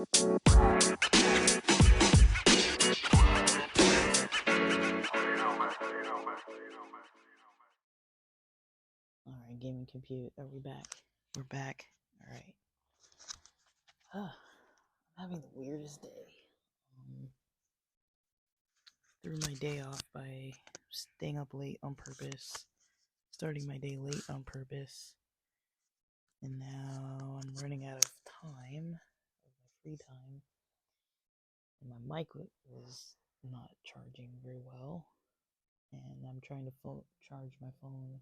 Alright, gaming compute. Are we back? We're back. Alright. I'm having the weirdest day. Threw my day off by staying up late on purpose, starting my day late on purpose, and now I'm running out of time, of my free time, and my mic was not charging very well, and I'm trying to charge my phone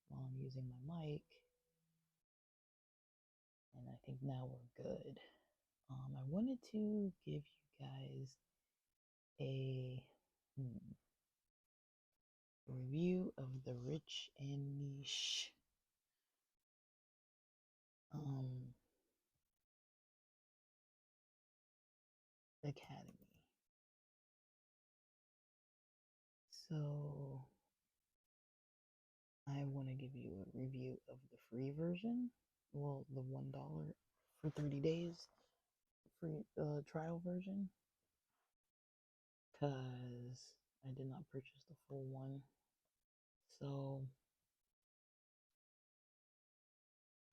while I'm using my mic, and I think now we're good. I wanted to give you guys a review of the Rich and Niche Academy. So I want to give you a review of the free version, well, the $1 for 30 days free trial version, because I did not purchase the full one. So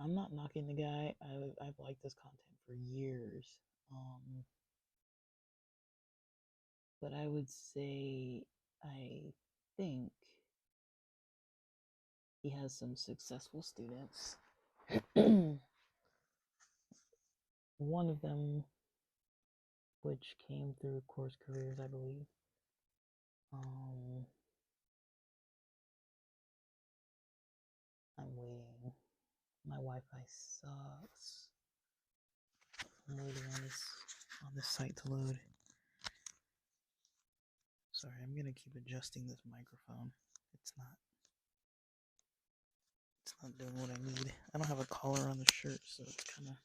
I'm not knocking the guy. I've liked this content for years. But I would say I think he has some successful students. One of them, which came through CourseCareers, I believe. I'm waiting. My Wi-Fi sucks. I'm waiting on this site to load. Sorry, I'm gonna keep adjusting this microphone. It's not doing what I need. I don't have a collar on the shirt, so it's kind of.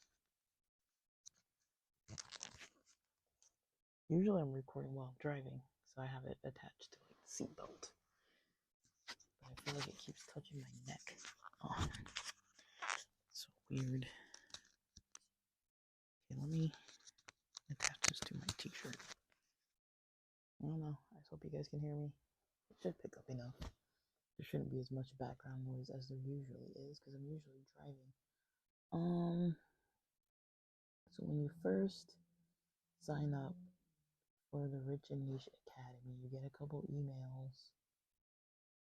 Usually I'm recording while I'm driving, so I have it attached to like the seatbelt. But I feel like it keeps touching my neck. Oh, so weird. Okay, let me attach this to my t-shirt. I don't know. I just hope you guys can hear me. It should pick up enough. There shouldn't be as much background noise as there usually is, because I'm usually driving. So when you first sign up for the Rich and Niche Academy, you get a couple emails.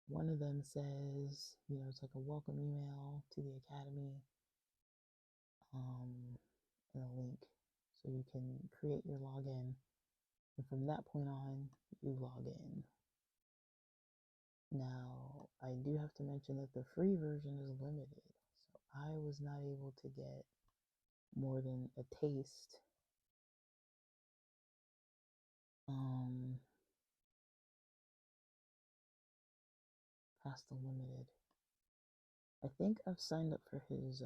One of them says, it's like a welcome email to the academy, and a link so you can create your login. And from that point on, you log in. Now, I do have to mention that the free version is limited, so I was not able to get more than a taste. Past the limited. I think I've signed up for his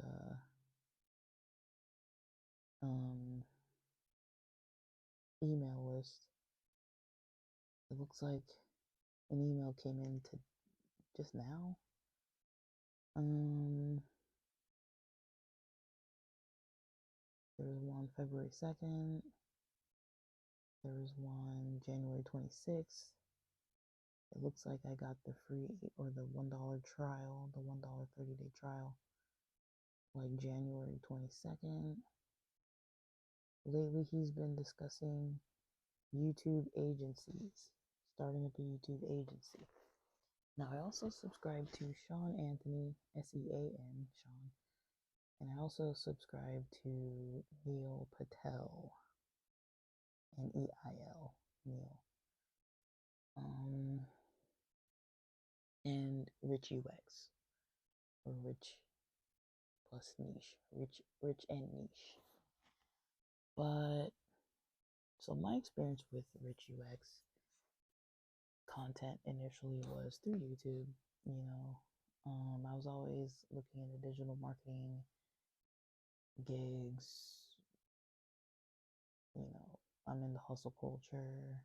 email list. It looks like an email came in to just now. There was one February 2nd. There was one January 26th. It looks like I got the free or the $1 trial, the $1 30-day trial, like January 22nd. Lately, he's been discussing YouTube agencies, starting up a YouTube agency. Now, I also subscribe to Sean Anthony, S-E-A-N, Sean, and I also subscribe to Neil Patel, N-E-I-L, Neil, and Rich UX, or Rich plus Niche, Rich and Niche. But, so my experience with Rich UX content initially was through YouTube. I was always looking into digital marketing gigs. I'm into hustle culture.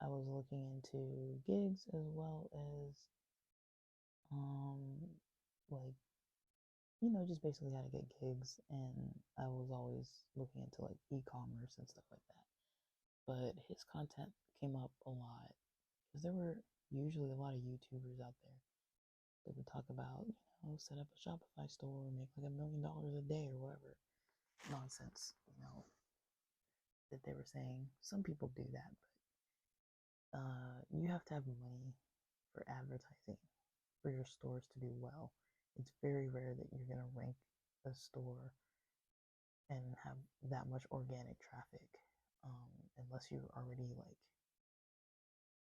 I was looking into gigs as well as like just basically how to get gigs, and I was always looking into like e-commerce and stuff like that. But his content came up a lot because there were usually a lot of YouTubers out there that would talk about, set up a Shopify store, make like $1 million a day or whatever nonsense, that they were saying. Some people do that, but you have to have money for advertising for your stores to do well. It's very rare that you're gonna rank a store and have that much organic traffic, unless you're already like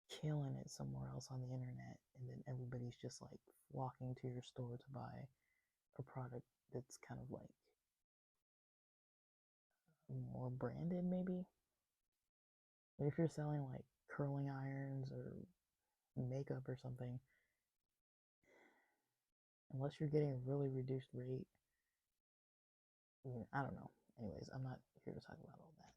killing it somewhere else on the internet, and then everybody's just like flocking to your store to buy a product that's kind of like more branded, maybe. But if you're selling like curling irons or makeup or something, unless you're getting a really reduced rate, I don't know. Anyways, I'm not here to talk about all that.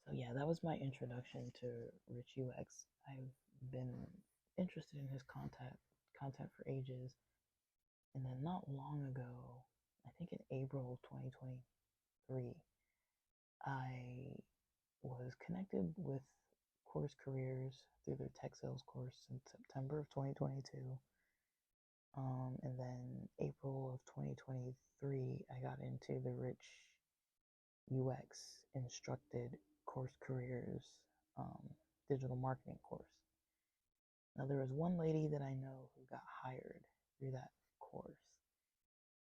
So yeah, that was my introduction to Rich UX. I've been interested in his content for ages, and then not long ago, I think in April of 2023, I was connected with CourseCareers through their tech sales course in September of 2022. And then April of 2023, I got into the Rich UX instructed CourseCareers digital marketing course. Now, there was one lady that I know who got hired through that course.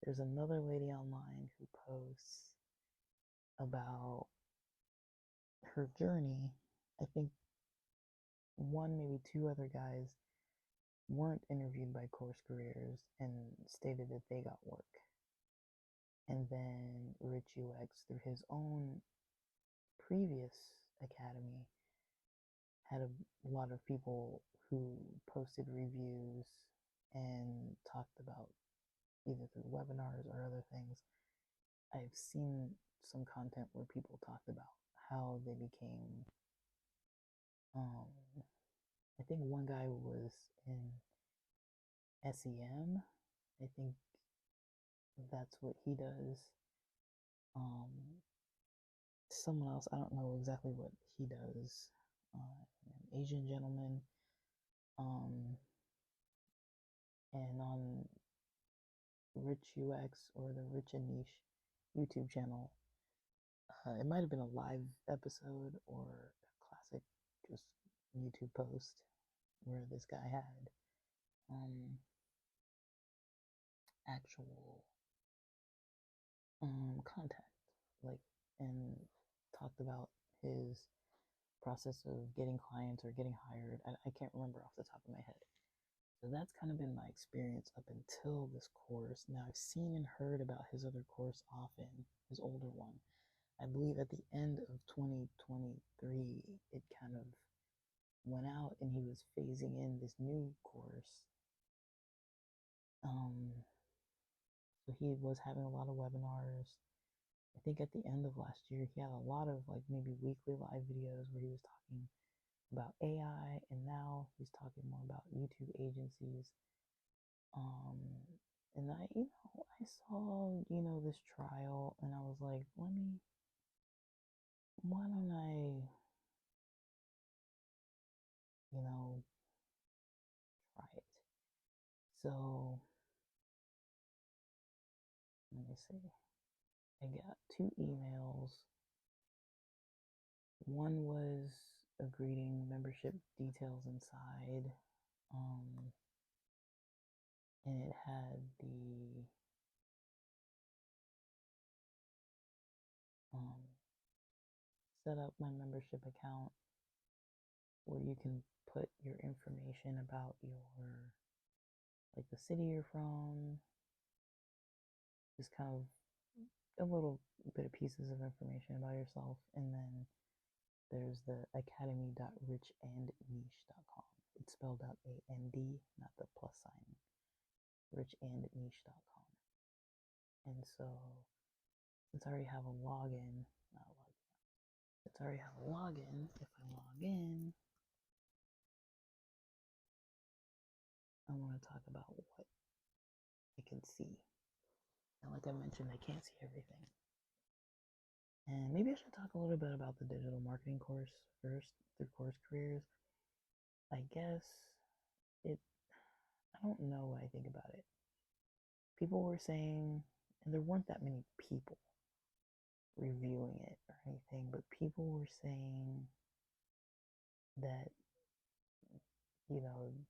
There's another lady online who posts about her journey. I think one, maybe two other guys weren't interviewed by CourseCareers and stated that they got work. And then Rich UX, through his own previous academy, had a lot of people who posted reviews and talked about, either through webinars or other things. I've seen some content where people talked about how they became, I think one guy was in SEM. I think that's what he does. Someone else, I don't know exactly what he does. An Asian gentleman. And on Rich UX or the Rich and Niche YouTube channel, it might have been a live episode or a classic just YouTube post where this guy had actual contact, like, and talked about his process of getting clients or getting hired. I can't remember off the top of my head. So that's kind of been my experience up until this course. Now, I've seen and heard about his other course often, his older one. I believe at the end of 2023, it kind of went out and he was phasing in this new course. So he was having a lot of webinars. I think at the end of last year, he had a lot of like maybe weekly live videos where he was talking about AI, and now he's talking more about YouTube agencies. And I saw, this trial, and I was like, why don't I, try it? So, let me see. I got 2 emails. One was a greeting, membership details inside. And it had the set up my membership account where you can put your information about like the city you're from, just kind of a little bit of pieces of information about yourself. And then there's the academy.richandniche.com. It's spelled out A-N-D, not the plus sign. richandniche.com. And so, since I already have a login, if I log in, I want to talk about what can see. And like I mentioned, they can't see everything. And maybe I should talk a little bit about the digital marketing course first through CourseCareers. I guess it, I don't know what I think about it. People were saying, and there weren't that many people reviewing it or anything, but people were saying that,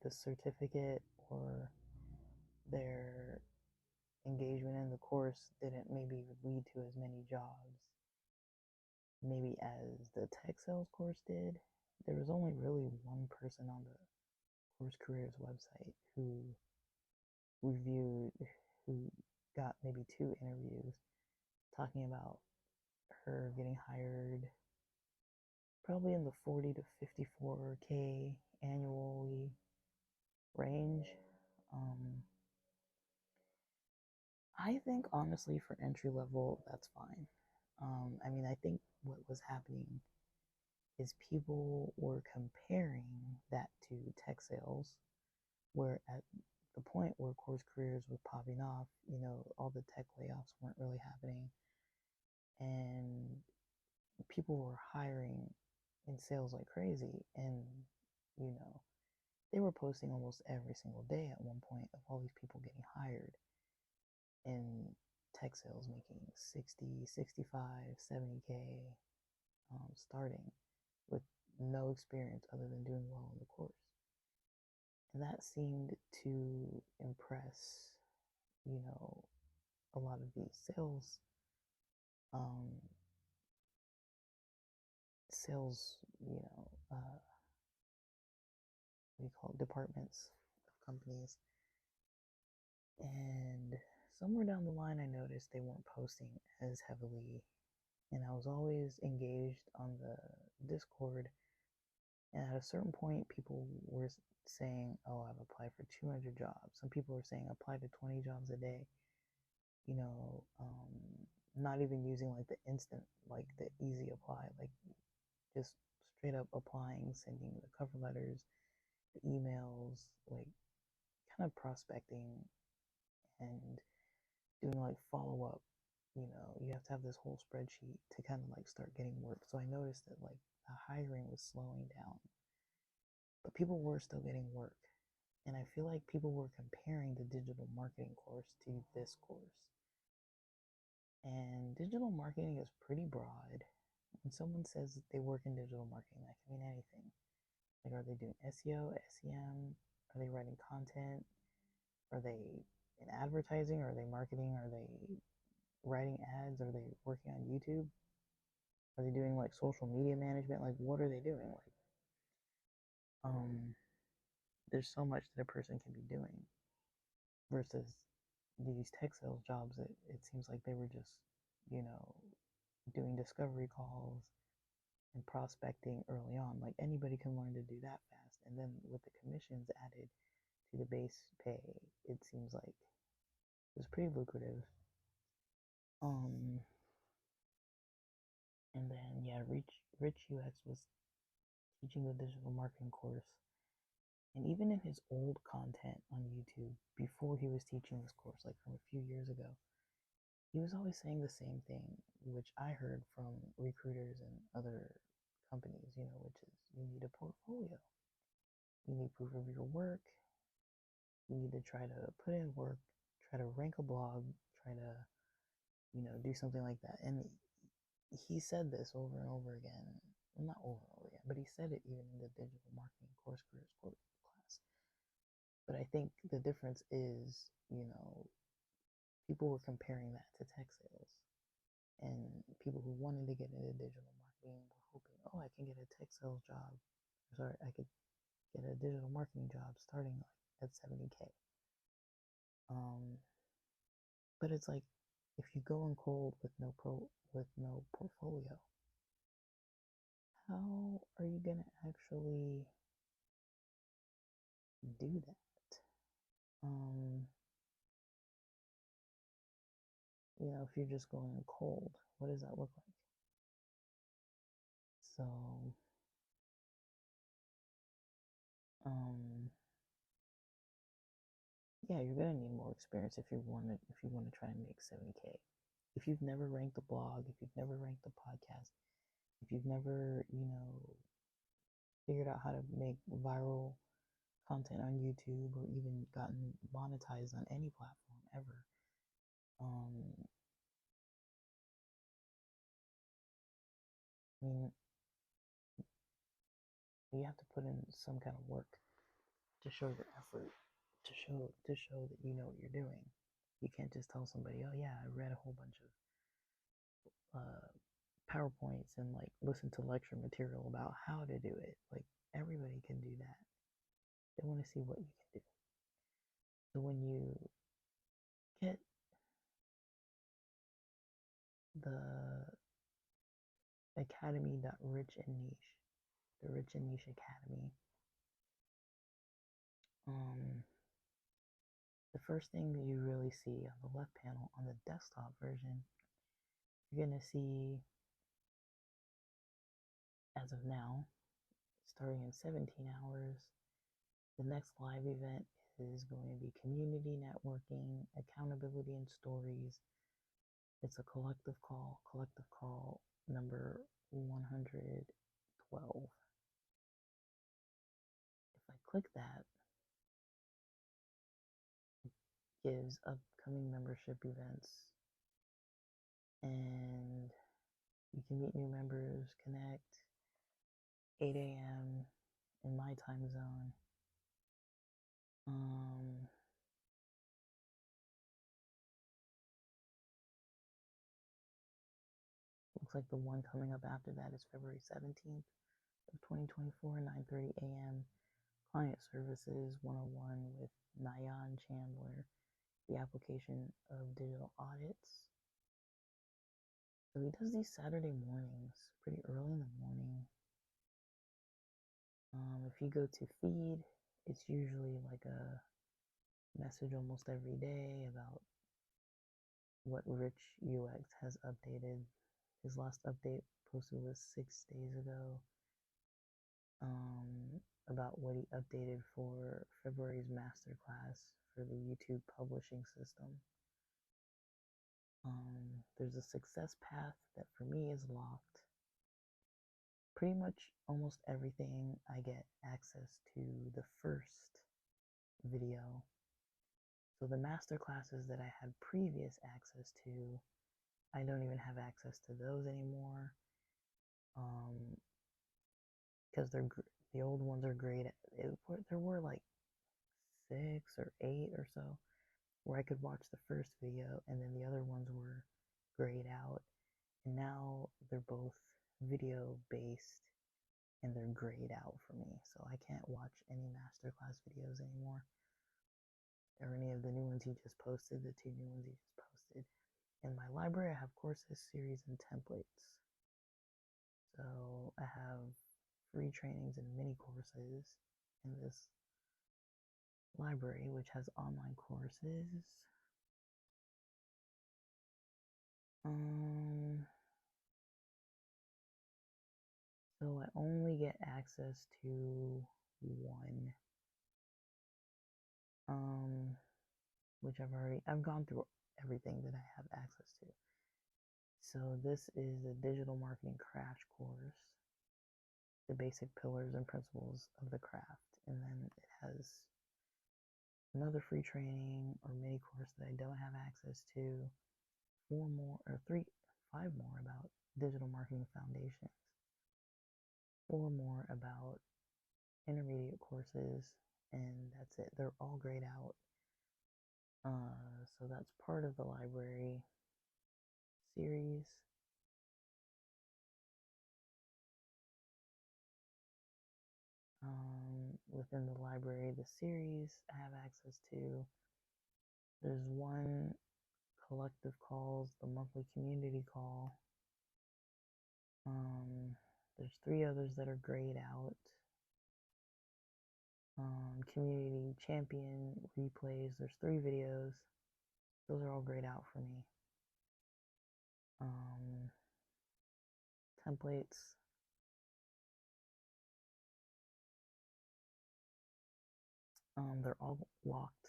the certificate or their engagement in the course didn't maybe lead to as many jobs maybe as the tech sales course did. There was only really one person on the CourseCareers website who reviewed, who got maybe 2 interviews talking about her getting hired probably in the 40 to 54K annually range. I think honestly for entry level, that's fine. I think what was happening is people were comparing that to tech sales, where at the point where CourseCareers was popping off, all the tech layoffs weren't really happening, and people were hiring in sales like crazy, and they were posting almost every single day at one point of all these people getting hired in tech sales, making 60, 65, 70K starting with no experience other than doing well in the course. And that seemed to impress, a lot of these sales, what do you call it, departments of companies. And somewhere down the line, I noticed they weren't posting as heavily. And I was always engaged on the Discord. And at a certain point, people were saying, oh, I've applied for 200 jobs. Some people were saying apply to 20 jobs a day. Not even using like the instant, like the easy apply, like just straight up applying, sending the cover letters, the emails, like kind of prospecting and doing like follow up. You have to have this whole spreadsheet to kind of like start getting work. So I noticed that like the hiring was slowing down, but people were still getting work. And I feel like people were comparing the digital marketing course to this course. And digital marketing is pretty broad. When someone says they work in digital marketing, that can mean anything. Like, are they doing SEO, SEM? Are they writing content? Are they in advertising? Are they marketing? Are they writing ads? Are they working on YouTube? Are they doing like social media management? Like, what are they doing? Like, there's so much that a person can be doing versus these tech sales jobs. It seems like they were just, doing discovery calls and prospecting early on. Like anybody can learn to do that fast. And then with the commissions added to the base pay, it seems like it was pretty lucrative. And then yeah, Rich UX was teaching the digital marketing course. And even in his old content on YouTube, before he was teaching this course, like from a few years ago, he was always saying the same thing, which I heard from recruiters and other companies, which is you need a portfolio. You need proof of your work. You need to try to put in work, try to rank a blog, try to, do something like that. And he said this over and over again. Well, not over and over again, but he said it even in the digital marketing CourseCareers class. But I think the difference is, people were comparing that to tech sales. And people who wanted to get into digital marketing were hoping, oh, I can get a tech sales job. Sorry, I could get a digital marketing job starting like at 70K. But it's like if you go in cold with no portfolio, how are you gonna actually do that? If you're just going in cold, what does that look like? So, yeah, you're gonna need more experience if you want to try and make 70K. If you've never ranked a blog, if you've never ranked a podcast, if you've never, figured out how to make viral content on YouTube or even gotten monetized on any platform ever, I mean, you have to put in some kind of work to show your effort, to show that you know what you're doing. You can't just tell somebody, oh yeah, I read a whole bunch of PowerPoints and like listen to lecture material about how to do it. Like everybody can do that. They want to see what you can do. So when you get the academy.rich and niche, the Rich and Niche Academy, the first thing that you really see on the left panel on the desktop version, you're going to see, as of now, starting in 17 hours, the next live event is going to be community networking, accountability and stories. It's a collective call number 112. If I click that, it gives upcoming membership events, and you can meet new members, connect, 8 a.m. in my time zone. Looks like the one coming up after that is February 17th of 2024, 9:30 a.m. Client Services 101 with Nyan Chandler, the application of digital audits. So he does these Saturday mornings, pretty early in the morning. If you go to feed, it's usually like a message almost every day about what Rich UX has updated. His last update posted was 6 days ago, about what he updated for February's masterclass for the YouTube publishing system. There's a success path that for me is locked. Pretty much almost everything I get access to the first video. So the master classes that I had previous access to, I don't even have access to those anymore. Because the old ones are great. There were like 6 or 8 or so where I could watch the first video and then the other ones were grayed out. And now they're both video based and they're grayed out for me. So I can't watch any masterclass videos anymore. Or any of the new ones he just posted, the 2 new ones he just posted. In my library, I have courses, series, and templates. So I have free trainings and mini courses in this library, which has online courses. So I only get access to one, which I've gone through everything that I have access to. So this is the digital marketing crash course, the basic pillars and principles of the craft. And then it has another free training or mini course that I don't have access to, 5 more about digital marketing foundations, 4 more about intermediate courses, and that's it. They're all grayed out. So that's part of the library series. Within the library, the series I have access to, there's one collective calls, the monthly community call. There's 3 others that are grayed out. Community champion replays, there's 3 videos. Those are all grayed out for me. Templates. They're all locked.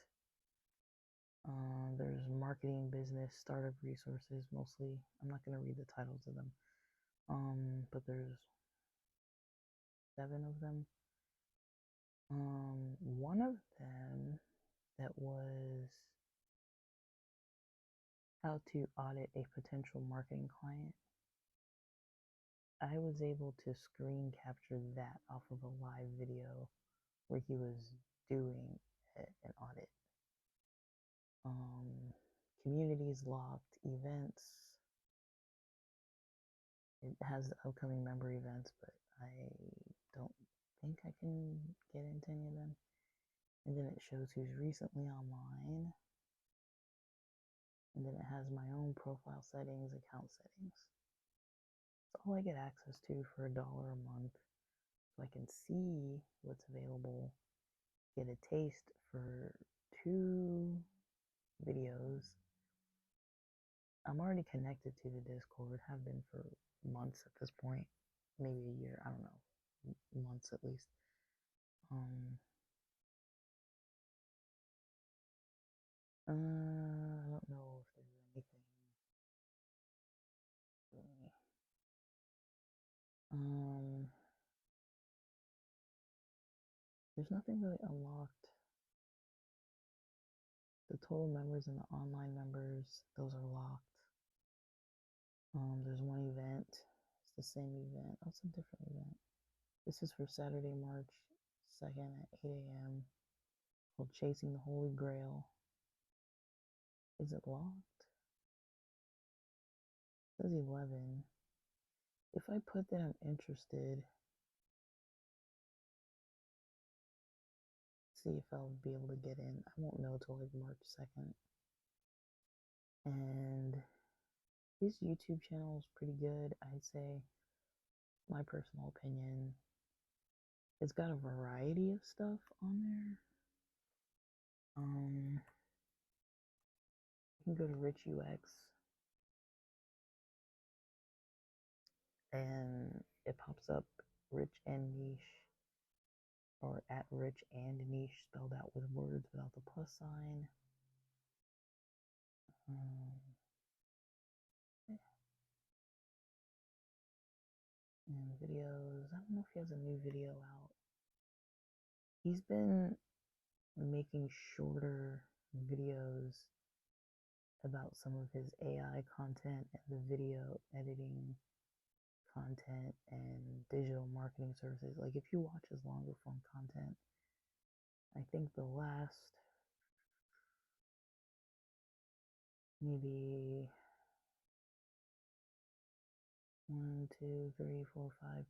There's marketing, business, startup resources, mostly. I'm not going to read the titles of them. But there's 7 of them. One of them that was how to audit a potential marketing client. I was able to screen capture that off of a live video where he was doing an audit. Communities locked, events. It has the upcoming member events, but I don't think I can get into any of them. And then it shows who's recently online. And then it has my own profile settings, account settings. It's all I get access to for $1 a month. So I can see what's available, get a taste for 2 videos. I'm already connected to the Discord, have been for months at this point, maybe a year, I don't know, months at least. I don't know if there's anything really. There's nothing really unlocked. The total members and the online members, those are locked. There's one event. It's the same event. Oh, it's a different event. This is for Saturday, March 2nd at 8 a.m. called Chasing the Holy Grail. Is it locked? It says 11. If I put that I'm interested, see if I'll be able to get in. I won't know till like March 2nd. And his YouTube channel is pretty good, I'd say. My personal opinion. It's got a variety of stuff on there. You can go to Rich UX and it pops up Rich and Niche, or at Rich and Niche, spelled out with words without the plus sign. And videos. I don't know if he has a new video out. He's been making shorter videos about some of his AI content and the video editing content and digital marketing services. Like if you watch his longer form content, I think the last maybe 1, 2, 3, 4, 5.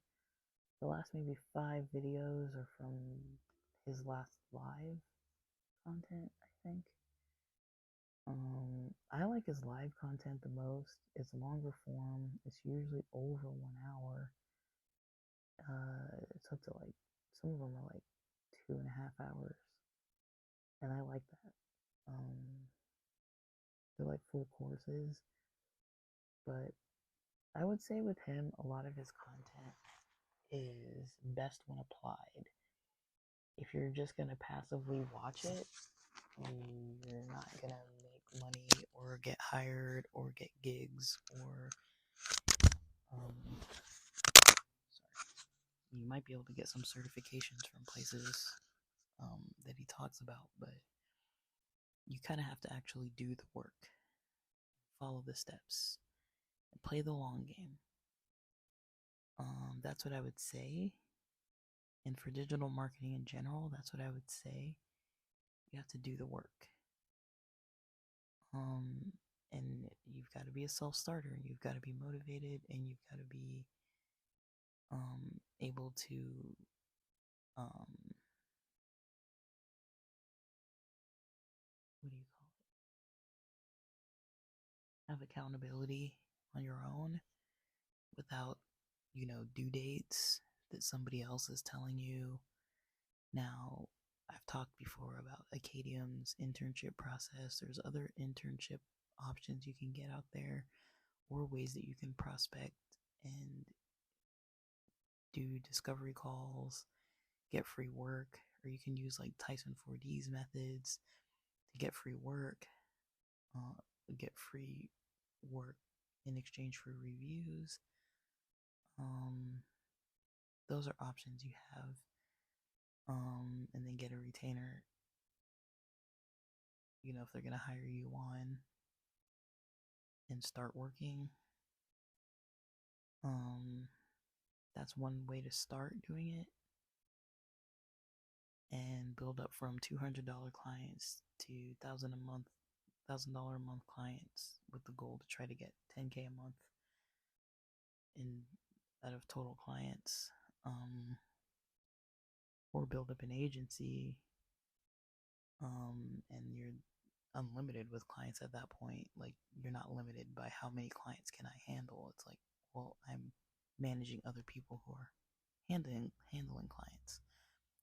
The last maybe 5 videos are from his last live content, I think. I like his live content the most. It's longer form. It's usually over 1 hour. It's up to like, some of them are like 2.5 hours. And I like that. They're like full courses. But I would say with him, a lot of his content is best when applied. If you're just going to passively watch it, you're not going to make money or get hired or get gigs or you might be able to get some certifications from places that he talks about, but you kind of have to actually do the work, follow the steps, and play the long game. That's what I would say. And for digital marketing in general, that's what I would say. You have to do the work. And you've got to be a self-starter, and you've got to be motivated, and you've got to be able to what do you call it? Have accountability on your own without, due dates that somebody else is telling you. Now, I've talked before about Acadium's internship process. There's other internship options you can get out there, or ways that you can prospect and do discovery calls, get free work, or you can use like Tyson 4D's methods to get free work. get free work in exchange for reviews. Those are options you have. And then get a retainer, if they're gonna hire you on and start working. That's one way to start doing it, and build up from $200 clients to $1,000 a month clients, with the goal to try to get $10K a month out of total clients. Or build up an agency, and you're unlimited with clients at that point. Like, you're not limited by how many clients can I handle. It's like, well, I'm managing other people who are handling clients.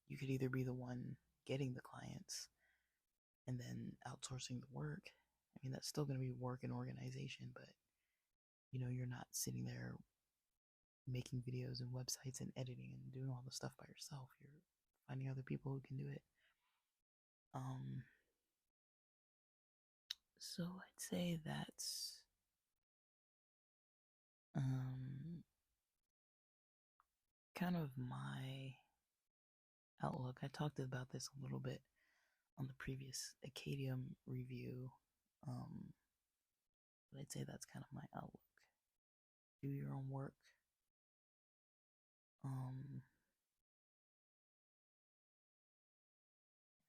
You could either be the one getting the clients and then outsourcing the work. I mean, that's still going to be work and organization, but you're not sitting there making videos and websites and editing and doing all the stuff by yourself. You're finding other people who can do it. So I'd say that's kind of my outlook. I talked about this a little bit on the previous Acadium review, but I'd say that's kind of my outlook. Do your own work.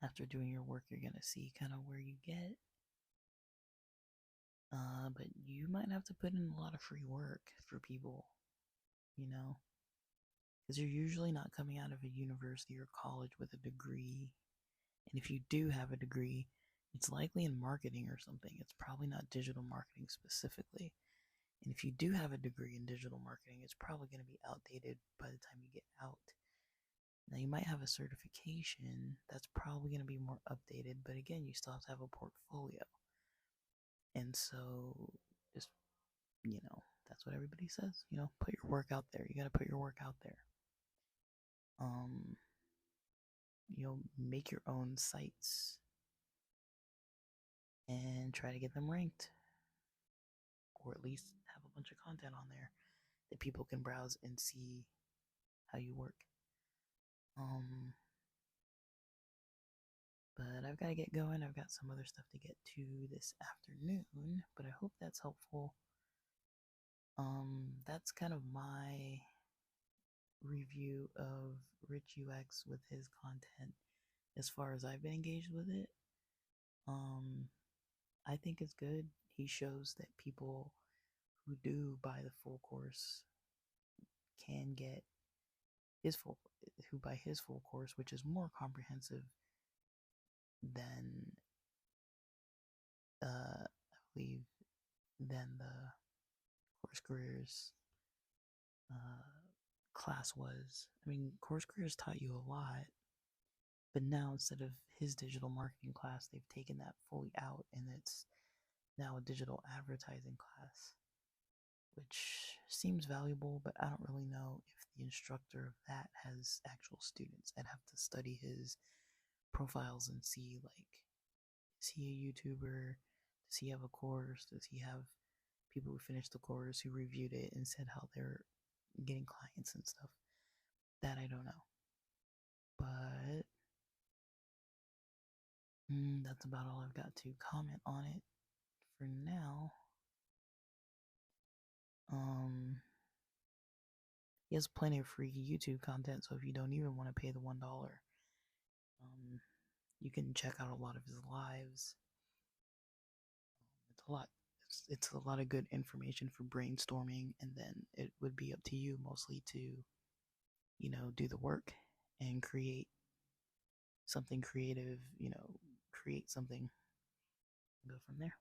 After doing your work, you're gonna see kind of where you get. But you might have to put in a lot of free work for people, because you're usually not coming out of a university or college with a degree. And if you do have a degree, it's likely in marketing or something. It's probably not digital marketing specifically. And if you do have a degree in digital marketing, it's probably going to be outdated by the time you get out. Now, you might have a certification that's probably going to be more updated, but again, you still have to have a portfolio. And so, just, that's what everybody says. Put your work out there. You got to put your work out there. Make your own sites and try to get them ranked, or at least have a bunch of content on there that people can browse and see how you work. But I've got to get going. I've got some other stuff to get to this afternoon, but I hope that's helpful. That's kind of my review of Rich UX with his content as far as I've been engaged with it. I think it's good. He shows that people who do buy the full course can get who buy his full course, which is more comprehensive than I believe than the CourseCareers class was. I mean, CourseCareers taught you a lot, but now instead of his digital marketing class, they've taken that fully out, and it's now a digital advertising class, which seems valuable, but I don't really know if the instructor of that has actual students. I'd have to study his profiles and see, like, is he a YouTuber? Does he have a course? Does he have people who finished the course who reviewed it and said how they're getting clients and stuff? That I don't know. But that's about all I've got to comment on it for now. He has plenty of free YouTube content, so if you don't even want to pay the $1, you can check out a lot of his lives. It's a lot of good information for brainstorming, and then it would be up to you mostly to, do the work and create something creative, create something, go from there.